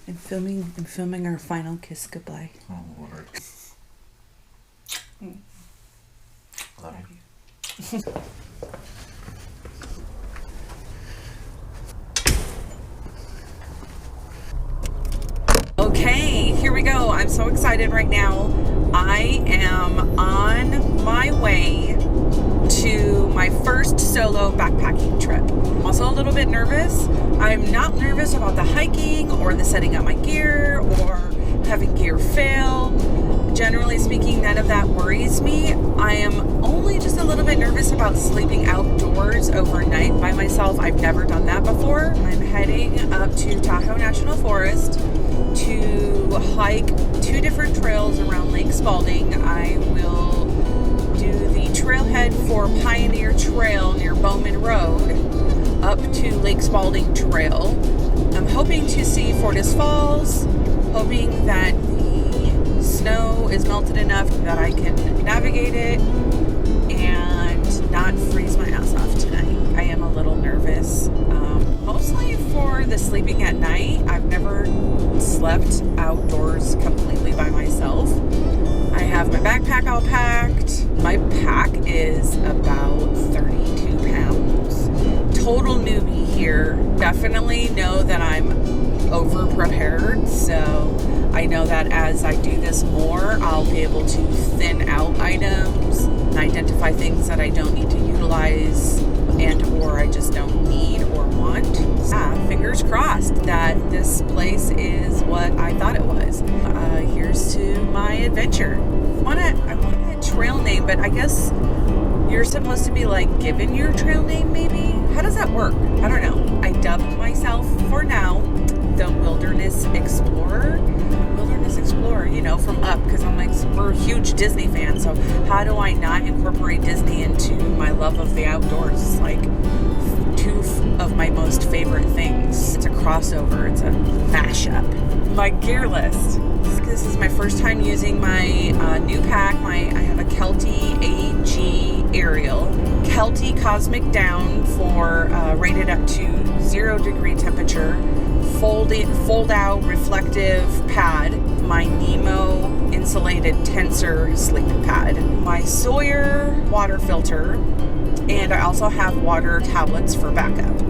I'm filming our final kiss goodbye. Oh, Lord. Love you. Okay, here we go. I'm so excited right now. I am on my way to my first solo backpacking trip. I'm also a little bit nervous. I'm not nervous about the hiking or the setting up my gear or having gear fail. Generally speaking, none of that worries me. I am only just a little bit nervous about sleeping outdoors overnight by myself. I've never done that before. I'm heading up to Tahoe National Forest to hike 2 different trails around Lake Spaulding. I will do the trailhead for Pioneer Trail near Bowman Road up to Lake Spaulding Trail. I'm hoping to see Fordyce Falls, hoping that the snow is melted enough that I can navigate it and not freeze my ass off tonight. I am a little nervous, mostly for the sleeping at night. I've never slept outdoors completely by myself. I have my backpack all packed. My pack is about 32 pounds. Total newbie here. Definitely know that I'm over prepared, so I know that as I do this more, I'll be able to thin out items and identify things that I don't need to utilize and or I just don't need or want. Fingers crossed that this place is what I thought it was. Here's to my adventure. I want a trail name, but I guess you're supposed to be like given your trail name maybe? How does that work? I don't know. I dubbed myself for now the Wilderness Explorer. You know, from Up, because I'm like, we're huge Disney fans, so how do I not incorporate Disney into my love of the outdoors? It's like 2 of my most favorite things. It's a crossover, it's a mashup. My gear list. This is my first time using my new pack. I have a Kelty AG Aerial. Kelty Cosmic Down for rated up to 0 degree temperature. Fold out reflective pad. My Nemo insulated tensor sleeping pad. My Sawyer water filter. And I also have water tablets for backup.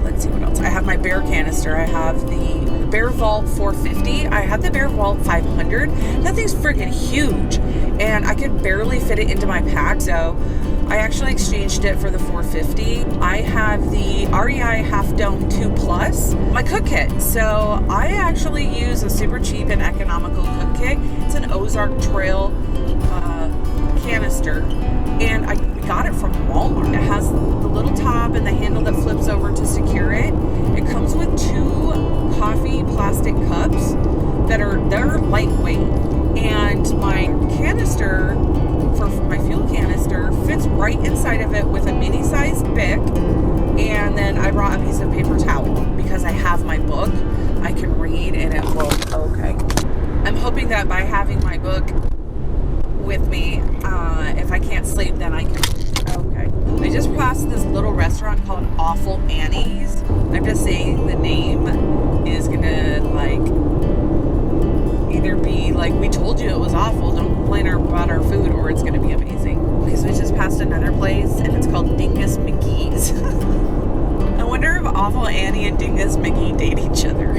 Let's see what else. I have my Bear canister. I have the Bear Vault 450. I had the Bear Vault 500. That thing's freaking huge. And I could barely fit it into my pack. So I actually exchanged it for the 450. I have the REI Half Dome 2 Plus, my cook kit. So I actually use a super cheap and economical cook kit. It's an Ozark Trail canister. And I got it from Walmart. It has the little top and the handle that flips over to secure it. It comes with 2 coffee plastic cups they're lightweight. And my canister, for my fuel canister, fits right inside of it with a mini-sized Bic. And then I brought a piece of paper towel because I have my book. I can read and it will, okay. I'm hoping that by having my book with me, if I can't sleep, then I can, okay. I just passed this little restaurant called Awful Annie's. I'm just saying the name is gonna like either be like, we told you it was awful, don't complain about our food, or it's gonna be amazing. Okay, so I just passed another place and it's called Dingus McGee's. I wonder if Awful Annie and Dingus McGee date each other.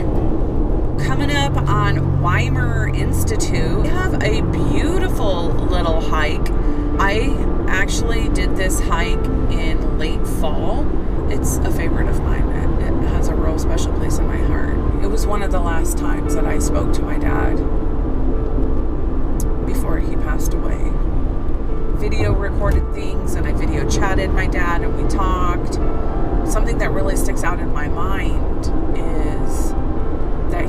Coming up on Weimer Institute, we have a beautiful little hike. I actually did this hike in late fall. It's a favorite of mine. It has a real special place in my heart. It was one of the last times that I spoke to my dad before he passed away. Video recorded things and I video chatted my dad and we talked. Something that really sticks out in my mind is that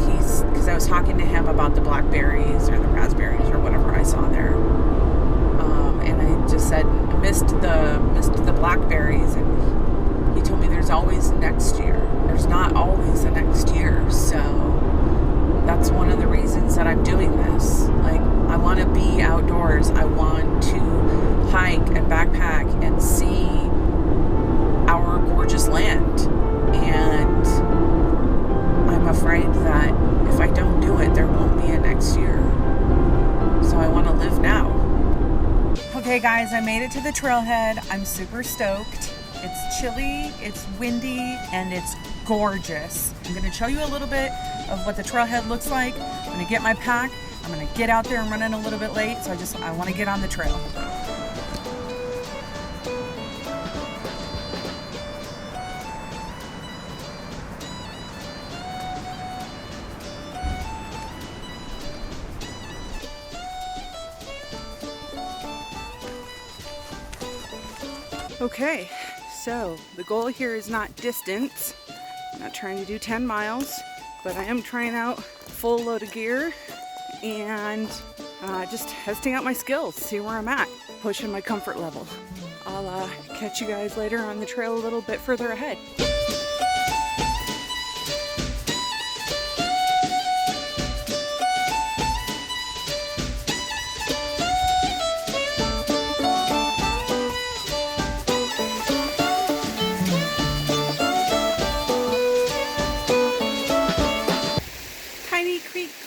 because I was talking to him about the blackberries or the raspberries or whatever I saw there, and I just said missed the blackberries, and he told me there's always next year. There's not always a next year, so that's one of the reasons that I'm doing this. Like, I want to be outdoors. I want to hike and backpack and see our gorgeous land, and I'm afraid that if I don't guys, I made it to the trailhead. I'm super stoked. It's chilly, it's windy, and it's gorgeous. I'm gonna show you a little bit of what the trailhead looks like. I'm gonna get my pack. I'm gonna get out there. I'm running a little bit late, so I wanna get on the trail. Okay, so the goal here is not distance. I'm not trying to do 10 miles, but I am trying out full load of gear and just testing out my skills, see where I'm at, pushing my comfort level. I'll catch you guys later on the trail a little bit further ahead.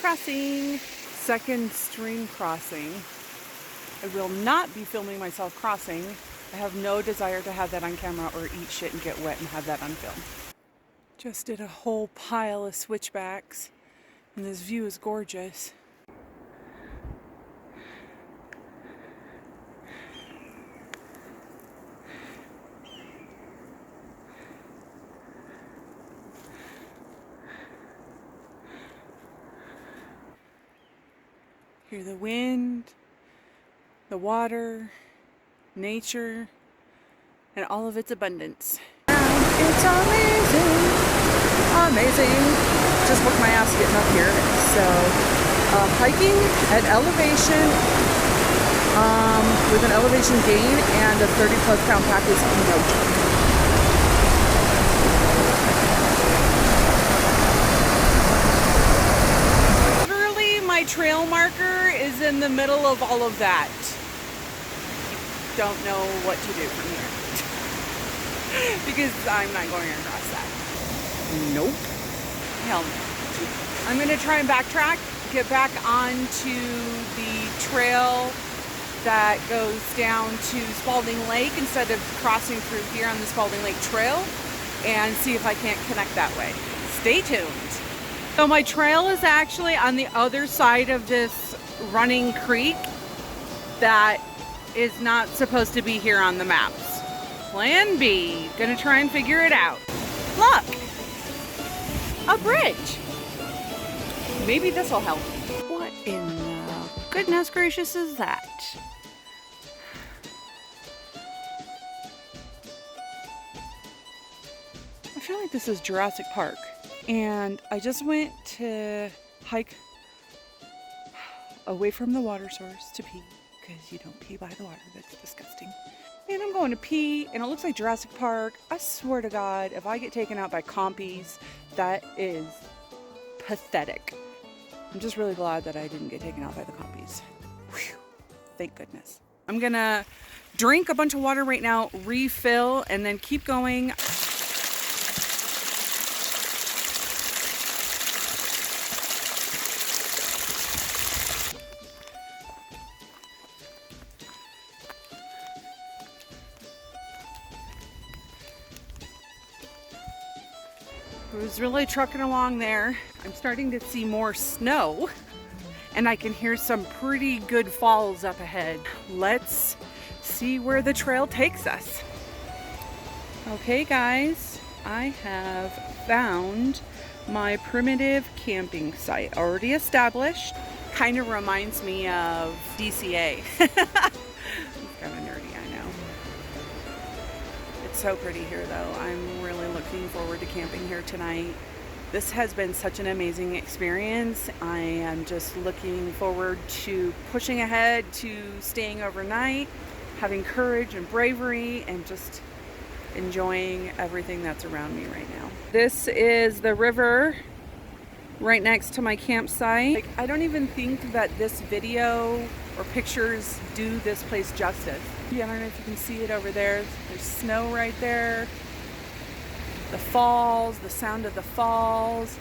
Crossing, second stream crossing. I will not be filming myself crossing. I have no desire to have that on camera or eat shit and get wet and have that on film. Just did a whole pile of switchbacks and this view is gorgeous. Hear the wind, the water, nature, and all of its abundance. It's amazing, amazing. Just worked my ass getting up here. So, hiking at elevation with an elevation gain and a 30+ pound pack is no joke. My trail marker is in the middle of all of that. Don't know what to do from here because I'm not going across that. Nope. Hell no. I'm gonna try and backtrack, get back onto the trail that goes down to Spaulding Lake instead of crossing through here on the Spaulding Lake Trail and see if I can't connect that way. Stay tuned. So my trail is actually on the other side of this running creek that is not supposed to be here on the maps. Plan B, gonna try and figure it out. Look, a bridge. Maybe this will help. What in the goodness gracious is that? I feel like this is Jurassic Park. And I just went to hike away from the water source to pee, because you don't pee by the water, that's disgusting. And I'm going to pee, and it looks like Jurassic Park. I swear to God, if I get taken out by compies, that is pathetic. I'm just really glad that I didn't get taken out by the compies. Whew, thank goodness. I'm gonna drink a bunch of water right now, refill, and then keep going. I was really trucking along there. I'm starting to see more snow and I can hear some pretty good falls up ahead. Let's see where the trail takes us. Okay guys, I have found my primitive camping site already established. Kind of reminds me of DCA. It's kind of nerdy, I know. It's so pretty here though. I'm really looking forward to camping here tonight. This has been such an amazing experience. I am just looking forward to pushing ahead, to staying overnight, having courage and bravery, and just enjoying everything that's around me right now. This is the river right next to my campsite. Like, I don't even think that this video or pictures do this place justice. Yeah, I don't know if you can see it over there. There's snow right there. The falls, the sound of the falls.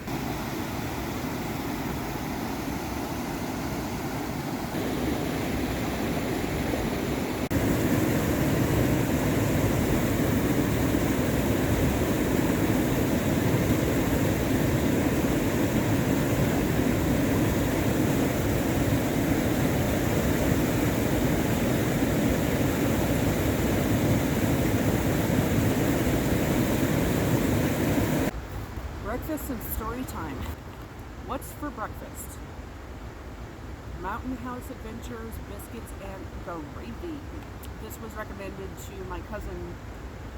Breakfast and story time. What's for breakfast? Mountain House Adventures, biscuits, and gravy. This was recommended to my cousin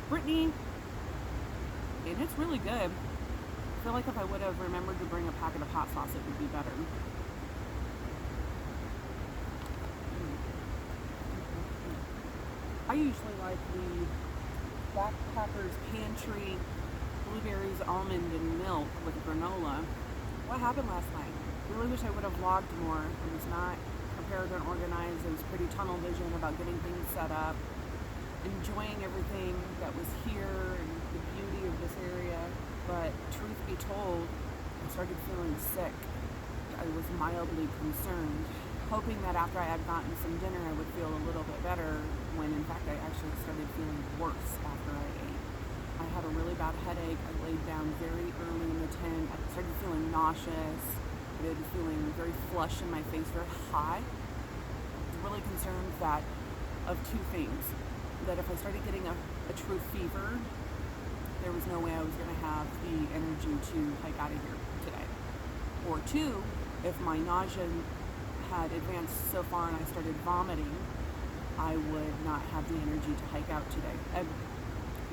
Brittany, and it's really good. I feel like if I would have remembered to bring a packet of hot sauce, it would be better. I usually like the Backpackers Pantry blueberries, almond, and milk with granola. What happened last night? Really wish I would have vlogged more. I was not prepared and organized. I was pretty tunnel vision about getting things set up, enjoying everything that was here and the beauty of this area. But truth be told, I started feeling sick. I was mildly concerned, hoping that after I had gotten some dinner I would feel a little bit better, when in fact I actually started feeling worse after I ate. I had a really bad headache. I laid down very early in the tent. I started feeling nauseous. I started feeling very flush in my face, very high. I was really concerned that of two things. That if I started getting a true fever, there was no way I was going to have the energy to hike out of here today. Or two, if my nausea had advanced so far and I started vomiting, I would not have the energy to hike out today. I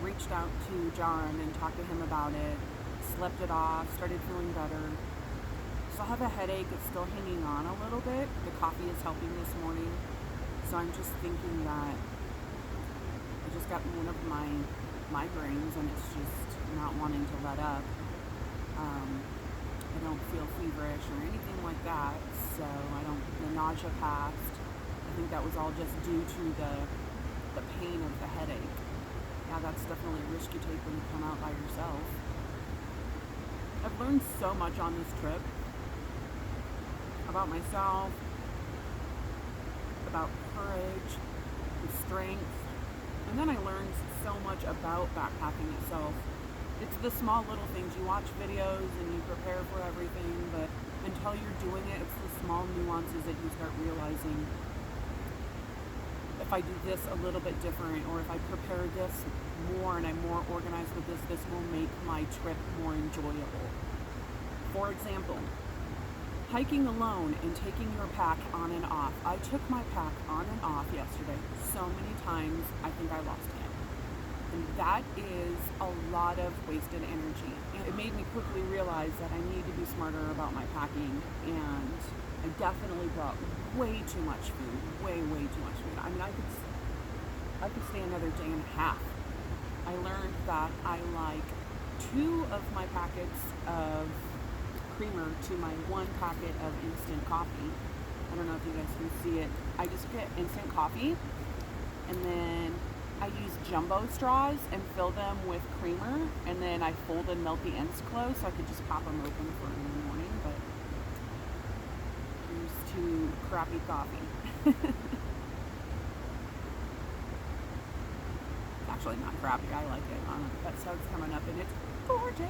reached out to John and talked to him about it, slept it off, started feeling better. Still have a headache, it's still hanging on a little bit. The coffee is helping this morning. So I'm just thinking that I just got one of my migraines and it's just not wanting to let up. I don't feel feverish or anything like that, so the nausea passed. I think that was all just due to the pain of the headache. Yeah, that's definitely a risk you take when you come out by yourself. I've learned so much on this trip about myself, about courage, and strength, and then I learned so much about backpacking itself. It's the small little things. You watch videos and you prepare for everything, but until you're doing it, it's the small nuances that you start realizing. If I do this a little bit different, or if I prepare this more and I'm more organized with this will make my trip more enjoyable. For example, hiking alone and taking your pack on and off. I took my pack on and off yesterday so many times, I think I lost it. And that is a lot of wasted energy. And it made me quickly realize that I need to be smarter about my packing, and I definitely brought way too much food, way too much food. I mean, I could stay another day and a half. I learned that I like 2 of my packets of creamer to my 1 packet of instant coffee. I don't know if you guys can see it. I just get instant coffee, and then I use jumbo straws and fill them with creamer, and then I fold and melt the ends close so I could just pop them open for in the morning. But here's to crappy coffee. It's actually not crappy, I like it. That sun's coming up and it's gorgeous.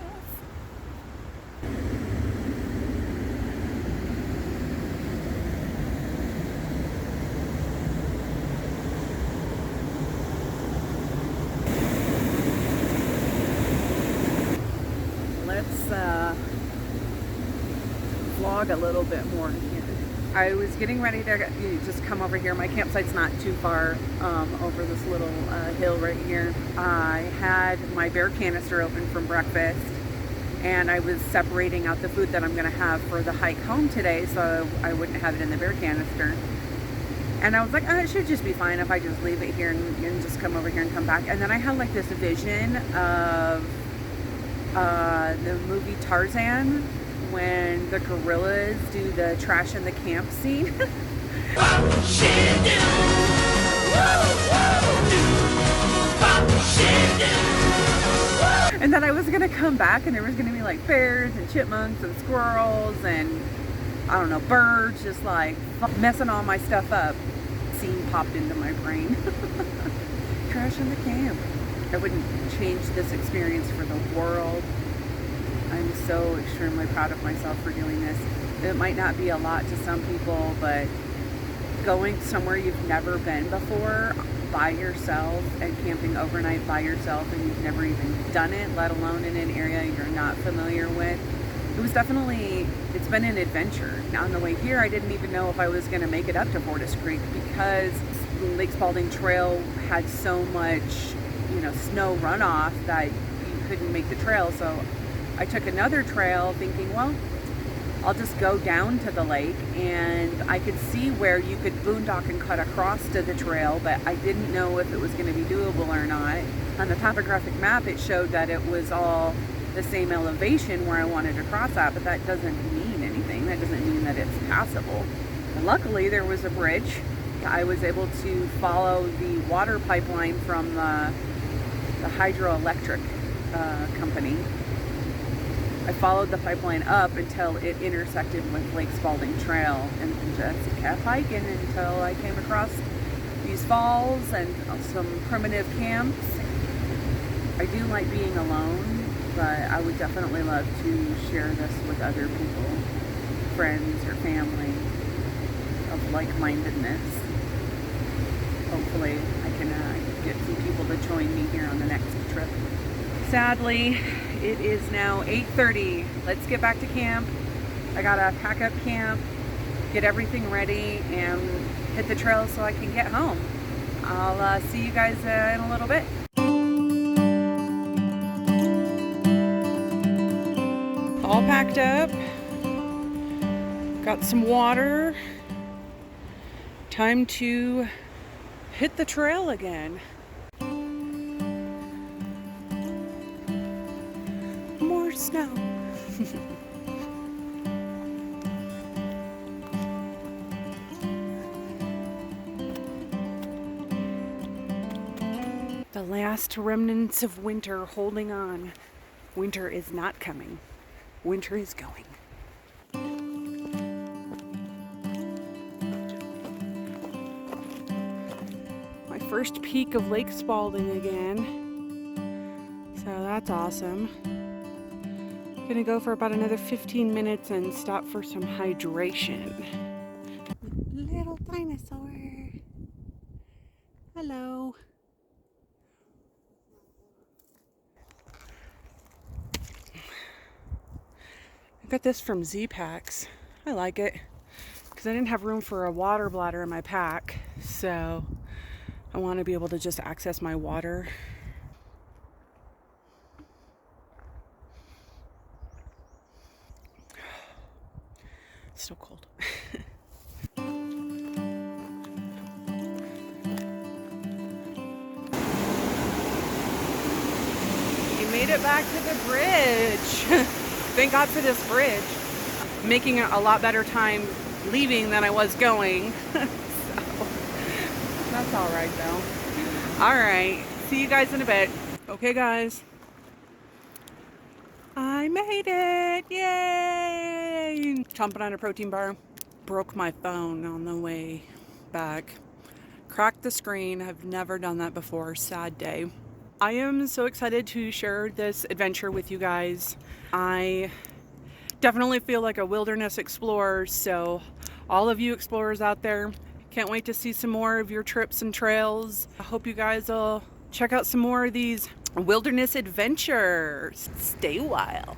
Vlog a little bit more here. I was getting ready to just come over here. My campsite's not too far over this little hill right here. I had my bear canister open from breakfast, and I was separating out the food that I'm going to have for the hike home today, so I wouldn't have it in the bear canister. And I was like, oh, it should just be fine if I just leave it here and just come over here and come back. And then I had like this vision of the movie Tarzan, when the gorillas do the trash in the camp scene. And then I was gonna come back and there was gonna be like bears and chipmunks and squirrels and I don't know, birds, just like messing all my stuff up. Scene popped into my brain. Trash in the camp. I wouldn't change this experience for the world. I'm so extremely proud of myself for doing this. It might not be a lot to some people, but going somewhere you've never been before, by yourself and camping overnight by yourself and you've never even done it, let alone in an area you're not familiar with, it's been an adventure. Now on the way here, I didn't even know if I was going to make it up to Fordyce Creek because the Lake Spaulding Trail had so much, snow runoff that you couldn't make the trail. So I took another trail thinking, well, I'll just go down to the lake, and I could see where you could boondock and cut across to the trail, but I didn't know if it was going to be doable or not. On the topographic map, it showed that it was all the same elevation where I wanted to cross at, but that doesn't mean anything. That doesn't mean that it's passable. And luckily, there was a bridge. I was able to follow the water pipeline from the hydroelectric company. I followed the pipeline up until it intersected with Lake Spaulding Trail and just kept hiking until I came across these falls and some primitive camps. I do like being alone, but I would definitely love to share this with other people, friends or family of like-mindedness. Hopefully I can get some people to join me here on the next trip. Sadly, it is now 8:30. Let's get back to camp. I gotta pack up camp, get everything ready, and hit the trail so I can get home. I'll see you guys in a little bit. All packed up. Got some water. Time to hit the trail again. More snow. The last remnants of winter holding on. Winter is not coming. Winter is going. My first peak of Lake Spaulding again. So that's awesome. Gonna go for about another 15 minutes and stop for some hydration. Little dinosaur. Hello. I got this from Z-Packs. I like it because I didn't have room for a water bladder in my pack, so I want to be able to just access my water. It's still cold. You made it back to the bridge. Thank God for this bridge. Making a lot better time leaving than I was going. So that's all right though. All right, see you guys in a bit. Okay guys, I made it, yay! Chomping on a protein bar. Broke my phone on the way back. Cracked the screen, I've never done that before, sad day. I am so excited to share this adventure with you guys. I definitely feel like a wilderness explorer, so all of you explorers out there, can't wait to see some more of your trips and trails. I hope you guys will check out some more of these wilderness adventures. Stay wild.